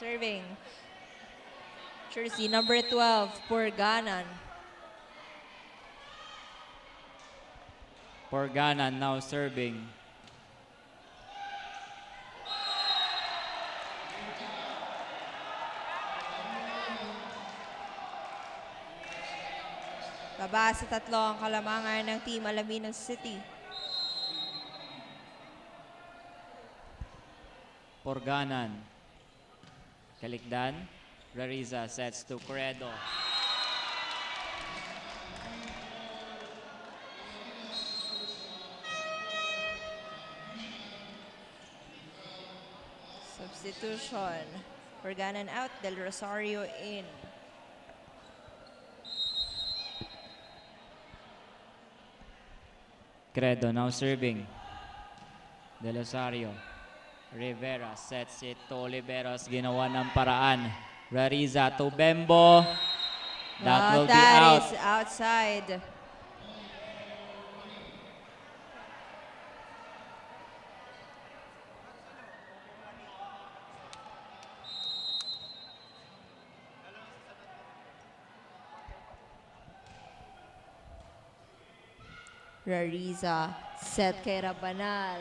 S2: Serving jersey number 12, Porganan.
S3: Porganan now serving.
S2: Baba sa 3 ang kalamangan ng Team Alaminos City.
S3: Porganan. Kalikdan. Rariza sets to Corredo.
S2: Substitution. Porganan out, Del Rosario in.
S3: Credo now serving. De Rosario. Rivera sets it to Oliveros. Ginawa ng paraan. Rariza to Bembo. That will be out.
S2: That is outside. Rariza set kay Rabanal.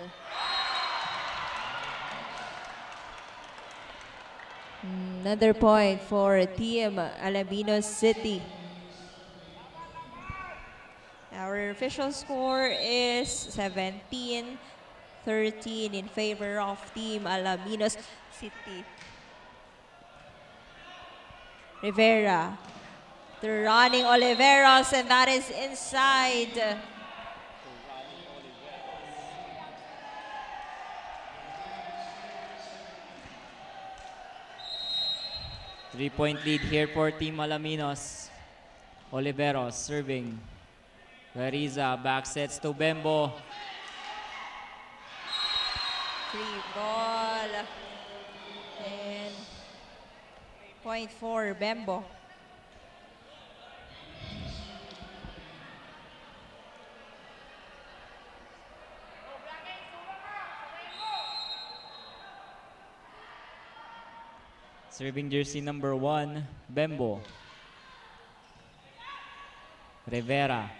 S2: Another point for Team Alaminos City. Our official score is 17-13 in favor of Team Alaminos City. Rivera, the running Oliveros, and that is inside.
S3: Three-point lead here for Team Alaminos. Oliveros serving. Rariza back sets to Bembo.
S2: Free ball. And point for Bembo.
S3: Serving jersey number 1, Bembo. Rivera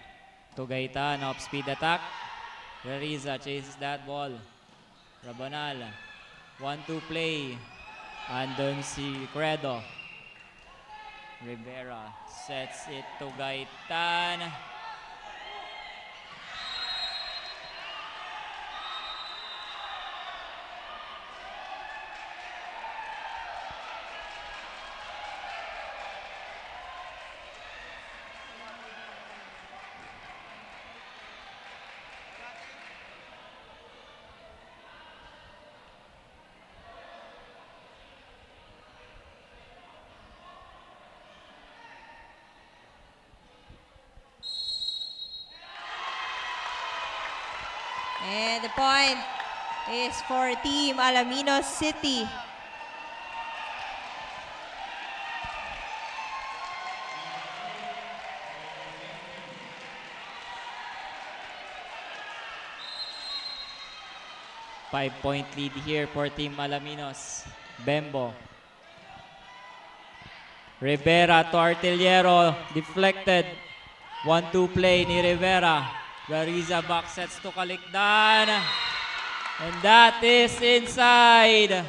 S3: to Gaitan, off-speed attack. Rariza chases that ball. Rabanal, 1-2 play. Andon si Credo. Rivera sets it to Gaitan.
S2: And the point is for Team Alaminos City.
S3: Five-point lead here for Team Alaminos. Bembo. Rivera to Artillero. Deflected. 1-2 play ni Rivera. Rariza back sets to Kalikdan. And that is inside.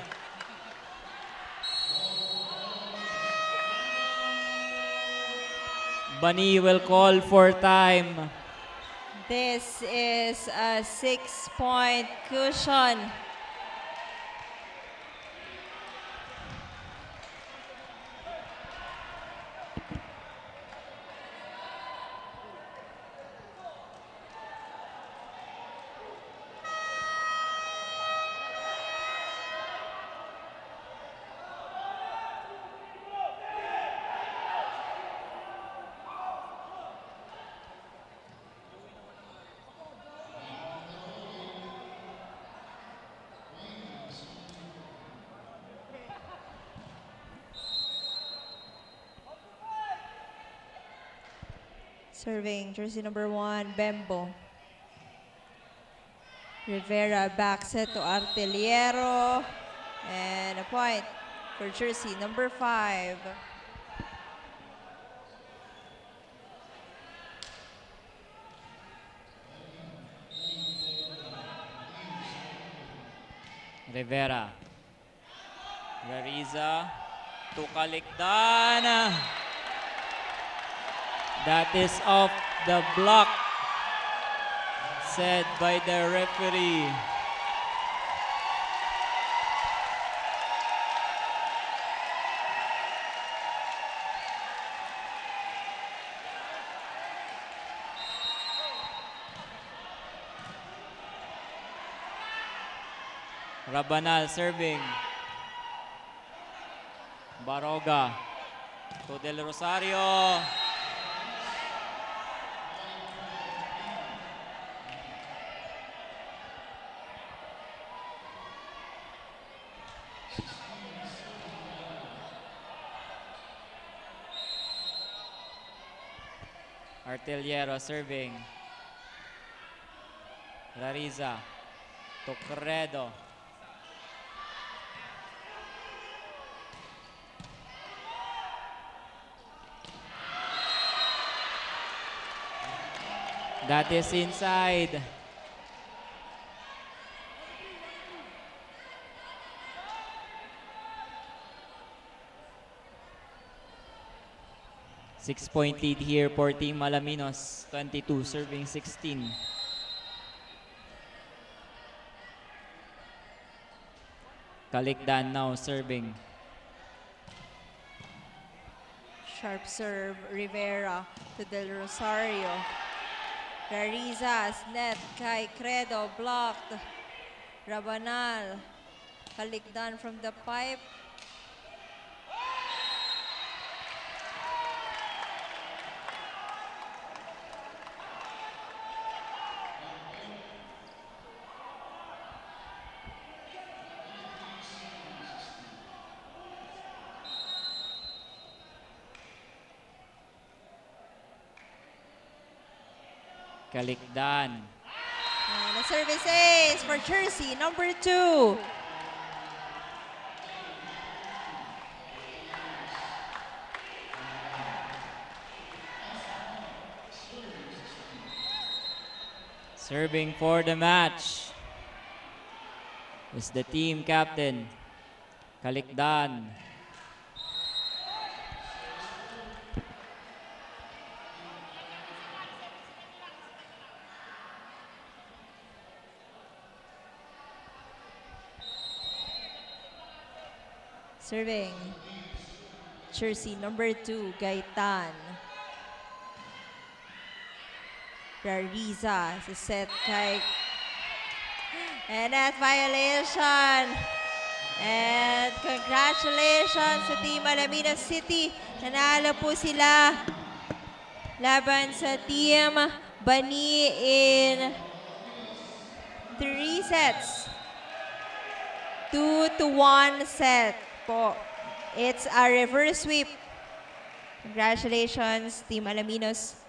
S3: Bani will call for time.
S2: This is a 6-point cushion. Serving jersey number 1, Bembo. Rivera back set to Artillero. And a point for jersey number 5.
S3: Rivera. Rariza to Kalikdan. That is off the block, said by the referee. Rabanal serving. Baroga to Del Rosario. Artillero serving. Lariza. Tocredo. That is inside. Six-point lead here for Team Alaminos. 22 serving 16. Kalikdan now serving.
S2: Sharp serve, Rivera to Del Rosario. Rariza, net kay Credo, blocked. Rabanal, Kalikdan from the pipe.
S3: Kalikdan.
S2: And the service ace for Jersey, number 2.
S3: Serving for the match is the team captain, Kalikdan.
S2: Serving, Jersey, number 2, Gaitan. Rariza sa set kay... And that violation. And congratulations sa Team Alaminos City. Nanalo po sila laban sa Team Bani in 3 sets. 2-1 set po. It's a reverse sweep. Congratulations, Team Alaminos.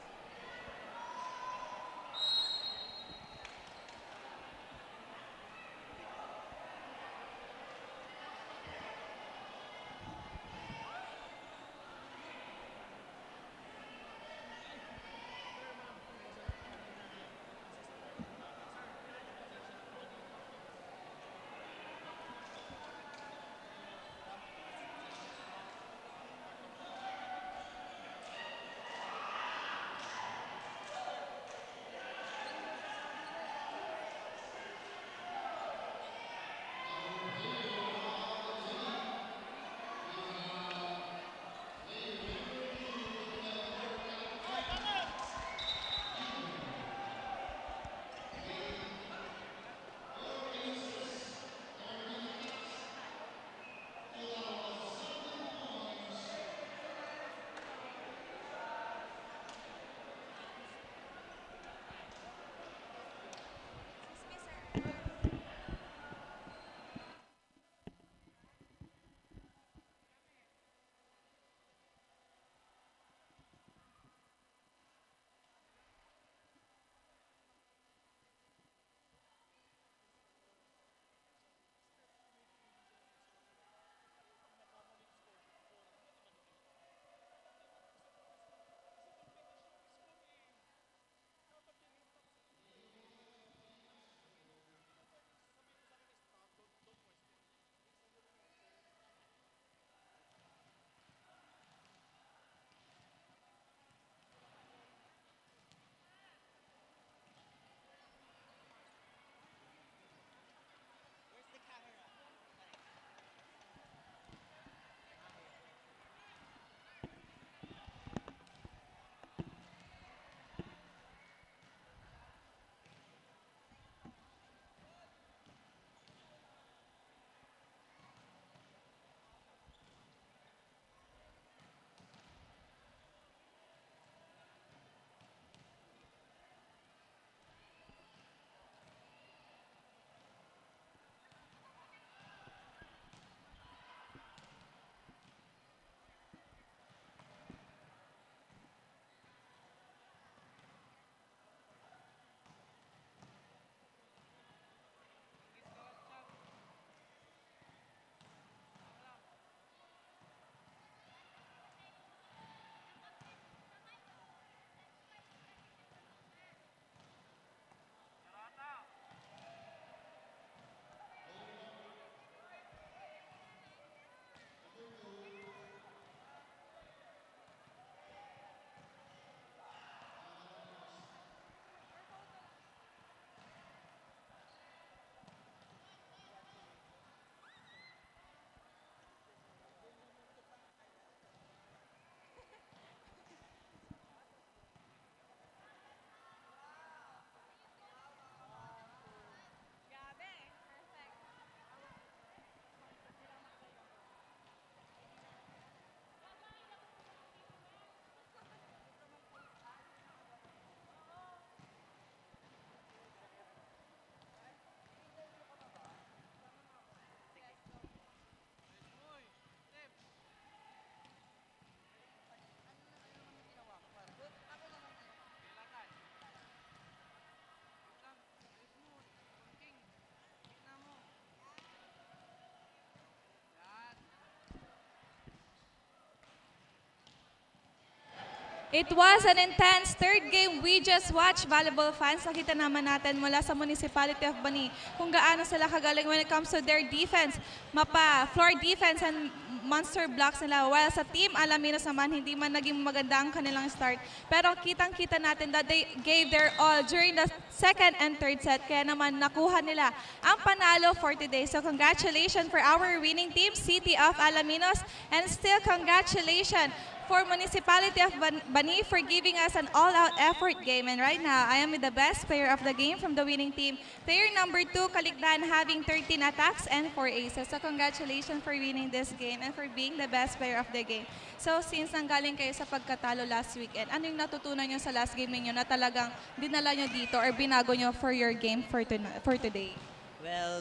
S1: It was an intense third game we just watched, volleyball fans. Nakita naman natin mula sa Municipality of Bani kung gaano sila kagaling when it comes to their defense, floor defense and monster blocks nila. While sa Team Alaminos naman, hindi man naging maganda ang kanilang start. Pero kitang-kita natin that they gave their all during the second and third set. Kaya naman nakuha nila ang panalo for today. So congratulations for our winning team, City of Alaminos. And still congratulations for Municipality of Bani for giving us an all-out effort game. And right now, I am with the best player of the game from the winning team. Player number 2, Kaligdan, having 13 attacks and 4 aces. So congratulations for winning this game and for being the best player of the game. So since nanggaling kayo sa pagkatalo last weekend, ano yung natutunan nyo sa last game ninyo na talagang dinala nyo dito or binago nyo for your game for today?
S4: Well,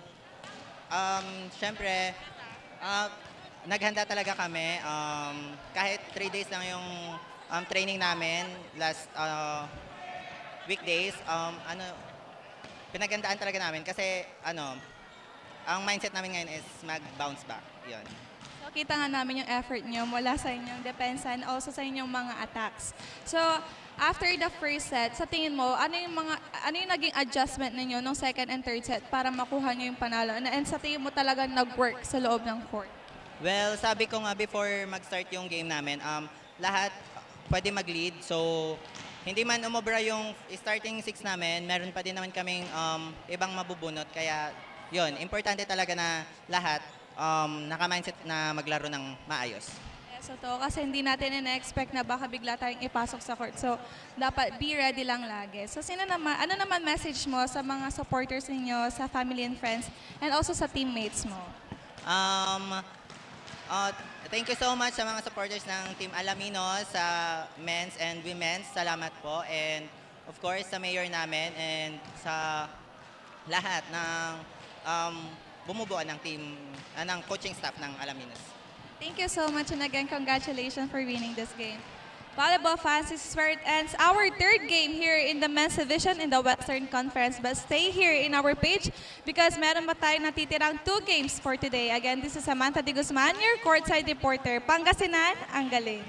S4: syempre, naghanda talaga kami. Kahit 3 days lang yung training namin last weekdays, pinagandaan talaga namin kasi ang mindset namin ngayon is mag-bounce back. Yun.
S1: So kita nga namin yung effort nyo mula sa inyong depensa and also sa inyong mga attacks. So after the first set, sa tingin mo, ano yung naging adjustment ninyo nung second and third set para makuha nyo yung panalo? And sa tingin mo talagang nag-work sa loob ng court?
S4: Well, sabi ko nga before mag-start yung game namin, lahat pwede mag-lead. So, hindi man umobra yung starting 6 namin, meron pa din naman kaming ibang mabubunot. Kaya, yun, importante talaga na lahat naka-mindset na maglaro ng maayos.
S1: Yes, so kasi hindi natin ina-expect na baka bigla tayong ipasok sa court. So, dapat be ready lang lagi. So, ano naman message mo sa mga supporters ninyo, sa family and friends, and also sa teammates mo?
S4: Thank you so much sa mga supporters ng Team Alaminos, sa men's and women's. Salamat po. And of course, sa mayor namin and sa lahat ng bumubuo ng team, ng coaching staff ng Alaminos.
S1: Thank you so much and again, congratulations for winning this game. Volleyball fans, this is where it ends our third game here in the men's division in the Western Conference. But stay here in our page because meron pa tayong natitirang 2 games for today. Again, this is Samantha De Guzman, your courtside reporter. Pangasinan, ang galing.